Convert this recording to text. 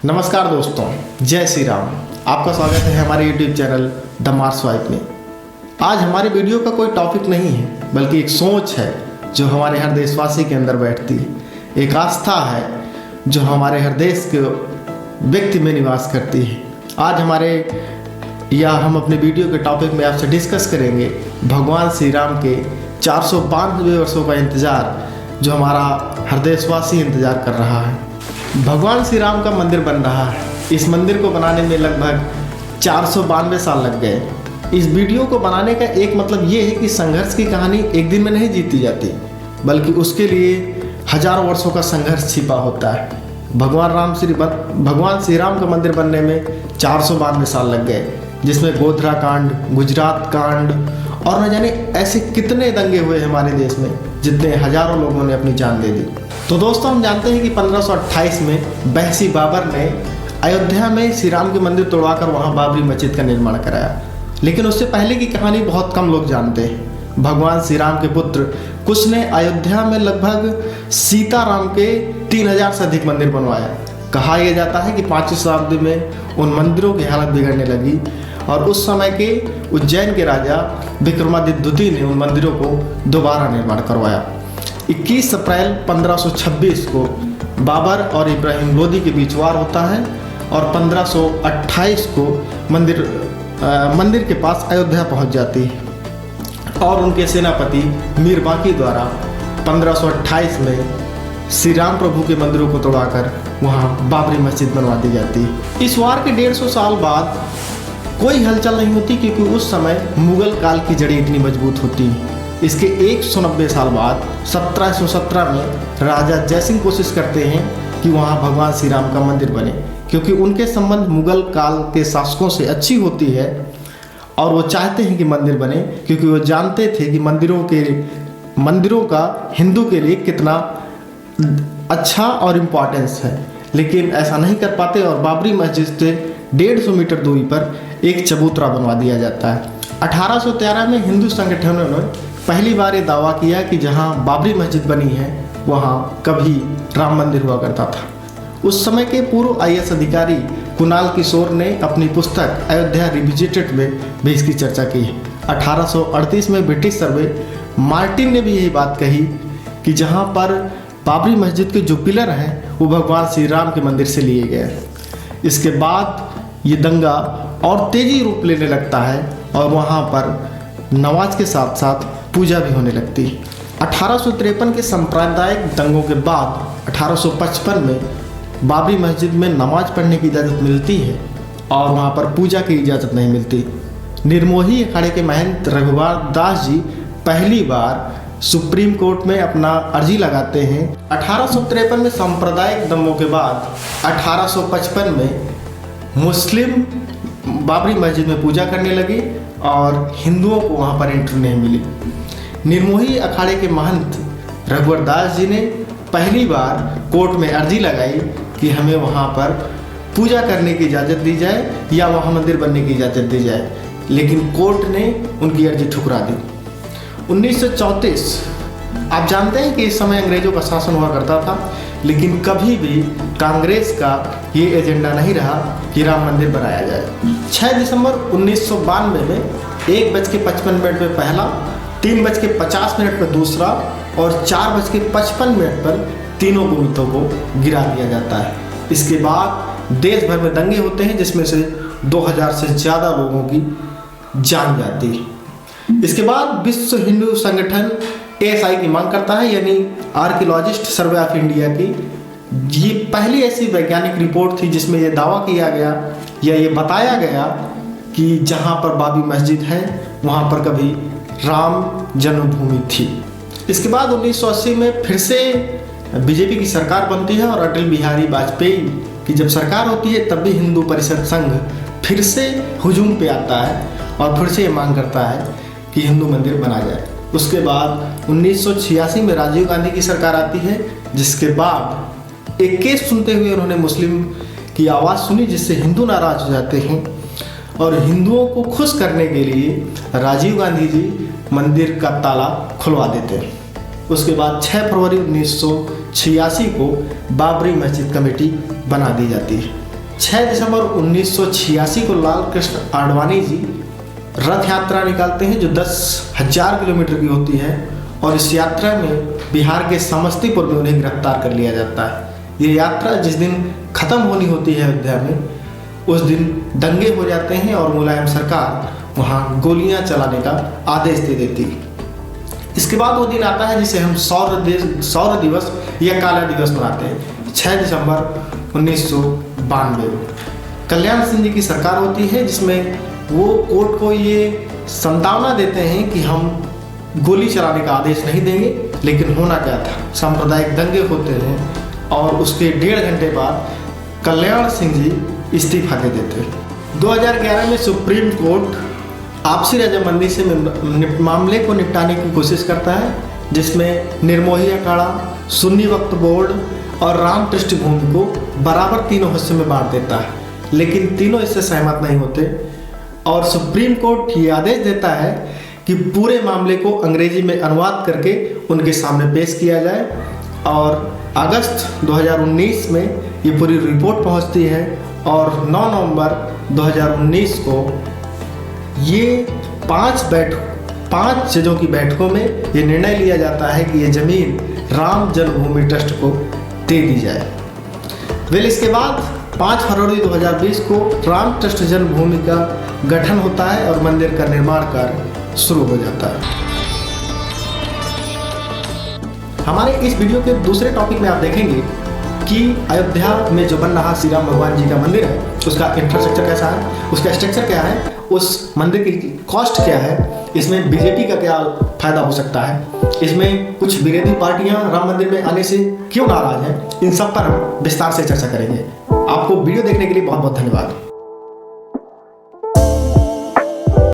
नमस्कार दोस्तों, जय श्री राम। आपका स्वागत है हमारे YouTube channel the Mars wife में। आज हमारे वीडियो का कोई टॉपिक नहीं है, बल्कि एक सोच है जो हमारे हर देशवासी के अंदर बैठती है। एक आस्था है जो हमारे हर देश के व्यक्ति में निवास करती है। आज हम अपने वीडियो के टॉपिक में आपसे डिस्कस करेंगे भगवान श्री राम के 492 वर्षों का इंतज़ार जो हमारा हर देशवासी इंतज़ार कर रहा है। भगवान श्री राम का मंदिर बन रहा है। इस मंदिर को बनाने में लगभग 492 साल लग गए। इस वीडियो को बनाने का एक मतलब ये है कि संघर्ष की कहानी एक दिन में नहीं जीती जाती, बल्कि उसके लिए हजारों वर्षों का संघर्ष छिपा होता है। भगवान श्री राम का मंदिर बनने में 492 साल लग गए, जिसमें गोधरा कांड, गुजरात कांड और न जाने ऐसे कितने दंगे हुए हमारे देश में, जितने हजारों लोगों ने अपनी जान दे दी। तो दोस्तों, हम जानते हैं कि 1528 में बहसी बाबर ने अयोध्या में श्री राम के मंदिर तोड़वाकर वहाँ बाबरी मस्जिद का निर्माण कराया। लेकिन उससे पहले की कहानी बहुत कम लोग जानते हैं। भगवान श्री राम के पुत्र कुश ने अयोध्या में लगभग सीताराम के 3000 से अधिक मंदिर बनवाया। कहा यह जाता है कि 5वीं शताब्दी में उन मंदिरों की हालत बिगड़ने लगी और उस समय के उज्जैन के राजा विक्रमादित्य द्वितीय ने उन मंदिरों को दोबारा निर्माण करवाया। 21 अप्रैल 1526 को बाबर और इब्राहिम लोदी के बीच वार होता है और 1528 को मंदिर के पास अयोध्या पहुंच जाती है और उनके सेनापति मीर बाकी द्वारा 1528 में श्री राम प्रभु के मंदिरों को तोड़वाकर वहां बाबरी मस्जिद बनवा दी जाती है। इस वार के 150 साल बाद कोई हलचल नहीं होती, क्योंकि उस समय मुगल काल की जड़ी इतनी मजबूत होती है। इसके 190 साल बाद 1717 में राजा जयसिंह कोशिश करते हैं कि वहाँ भगवान श्री राम का मंदिर बने, क्योंकि उनके संबंध मुगल काल के शासकों से अच्छी होती है और वो चाहते हैं कि मंदिर बने, क्योंकि वो जानते थे कि मंदिरों का हिंदू के लिए कितना अच्छा और इम्पोर्टेंस है। लेकिन ऐसा नहीं कर पाते और बाबरी मस्जिद से 150 मीटर दूरी पर एक चबूतरा बनवा दिया जाता है। 1813 में हिंदू संगठनों ने पहली बार ये दावा किया कि जहां बाबरी मस्जिद बनी है वहां कभी राम मंदिर हुआ करता था। उस समय के पूर्व IAS अधिकारी कुणाल किशोर ने अपनी पुस्तक अयोध्या रिविजिटेड में भी इसकी चर्चा की है। 1838 में ब्रिटिश सर्वे मार्टिन ने भी यही बात कही कि जहां पर बाबरी मस्जिद के जो पिलर हैं वो भगवान श्री राम के मंदिर से लिए गए। इसके बाद ये दंगा और तेजी रूप लेने लगता है और वहाँ पर नमाज के साथ साथ पूजा भी होने लगती है। 1853 के सांप्रदायिक दंगों के बाद 1855 में बाबरी मस्जिद में नमाज पढ़ने की इजाज़त मिलती है और वहाँ पर पूजा की इजाज़त नहीं मिलती। निर्मोही अखाड़े के महंत रघुवर दास जी पहली बार सुप्रीम कोर्ट में अपना अर्जी लगाते हैं। 1853 में सांप्रदायिक दंगों के बाद 1855 में मुस्लिम बाबरी मस्जिद में पूजा करने लगे और हिंदुओं को वहाँ पर एंट्री नहीं मिली। निर्मोही अखाड़े के महंत रघुवर दास जी ने पहली बार कोर्ट में अर्जी लगाई कि हमें वहाँ पर पूजा करने की इजाज़त दी जाए या वहाँ मंदिर बनने की इजाज़त दी जाए, लेकिन कोर्ट ने उनकी अर्जी ठुकरा दी। 1934, आप जानते हैं कि इस समय अंग्रेज़ों का शासन हुआ करता था, लेकिन कभी भी कांग्रेस का ये एजेंडा नहीं रहा कि राम मंदिर बनाया जाए। 6 दिसंबर 1992 में 1:55 में पहला, 3:50 में दूसरा और 4:55 पर तीनों गुरुतों को गिरा दिया जाता है। इसके बाद देश भर में दंगे होते हैं, जिसमें से 2000 से ज़्यादा लोगों की जान जाती है। इसके बाद विश्व हिंदू संगठन ASI की मांग करता है, यानी आर्कियोलॉजिस्ट सर्वे ऑफ इंडिया की। ये पहली ऐसी वैज्ञानिक रिपोर्ट थी जिसमें यह दावा किया गया या ये बताया गया कि जहाँ पर बाबरी मस्जिद है वहाँ पर कभी राम जन्मभूमि थी। इसके बाद 1980 में फिर से बीजेपी की सरकार बनती है और अटल बिहारी वाजपेयी की जब सरकार होती है तब भी हिंदू परिषद संघ फिर से हुजूम पे आता है और फिर से ये मांग करता है कि हिंदू मंदिर बना जाए। उसके बाद 1986 में राजीव गांधी की सरकार आती है, जिसके बाद एक केस सुनते हुए उन्होंने मुस्लिम की आवाज़ सुनी, जिससे हिंदू नाराज हो जाते हैं और हिंदुओं को खुश करने के लिए राजीव गांधी जी मंदिर का ताला खुलवा देते हैं। उसके बाद 6 फरवरी 1986 को बाबरी मस्जिद कमेटी बना दी जाती है। 6 दिसंबर 1986 को लाल कृष्ण आडवाणी जी रथ यात्रा निकालते हैं जो 10,000 किलोमीटर की होती है, और इस यात्रा में बिहार के समस्तीपुर में उन्हें गिरफ्तार कर लिया जाता है। ये यात्रा जिस दिन खत्म होनी होती है अयोध्या में, उस दिन दंगे हो जाते हैं और मुलायम सरकार वहाँ गोलियां चलाने का आदेश दे देती है। इसके बाद वो दिन आता है जिसे हम सौर दिवस या काला दिवस मनाते हैं। 6 दिसंबर 1992 कल्याण सिंह जी की सरकार होती है, जिसमें वो कोर्ट को ये संतावना देते हैं कि हम गोली चलाने का आदेश नहीं देंगे। लेकिन होना क्या था, सांप्रदायिक दंगे होते हैं और उसके 1.5 घंटे बाद कल्याण सिंह जी इस्तीफा दे देते हैं। 2011 में सुप्रीम कोर्ट आपसी रजामंदी से मामले को निपटाने की कोशिश करता है, जिसमें निर्मोही अखाड़ा, सुन्नी वक्फ बोर्ड और राम पृष्ठभूमि को बराबर तीनों हिस्सों में बांट देता है। लेकिन तीनों इससे सहमत नहीं होते और सुप्रीम कोर्ट ये आदेश देता है कि पूरे मामले को अंग्रेजी में अनुवाद करके उनके सामने पेश किया जाए। और अगस्त 2019 में ये पूरी रिपोर्ट पहुंचती है और 9 नवंबर 2019 को ये 5 जजों की बैठकों में ये निर्णय लिया जाता है कि ये ज़मीन राम जन्मभूमि ट्रस्ट को दे दी जाए। इसके बाद 5 फरवरी 2020 को राम ट्रस्ट जन्मभूमि का गठन होता है और मंदिर का निर्माण कार्य शुरू हो जाता है। हमारे इस वीडियो के दूसरे टॉपिक में आप देखेंगे कि अयोध्या में जो बन रहा श्री राम भगवान जी का मंदिर है, उसका इंफ्रास्ट्रक्चर कैसा है, उसका स्ट्रक्चर क्या है, उस मंदिर की कॉस्ट क्या है, इसमें बीजेपी का क्या फायदा हो सकता है, इसमें कुछ विरोधी पार्टियां राम मंदिर में आने से क्यों नाराज हैं, इन सब पर हम विस्तार से चर्चा करेंगे। आपको वीडियो देखने के लिए बहुत बहुत धन्यवाद।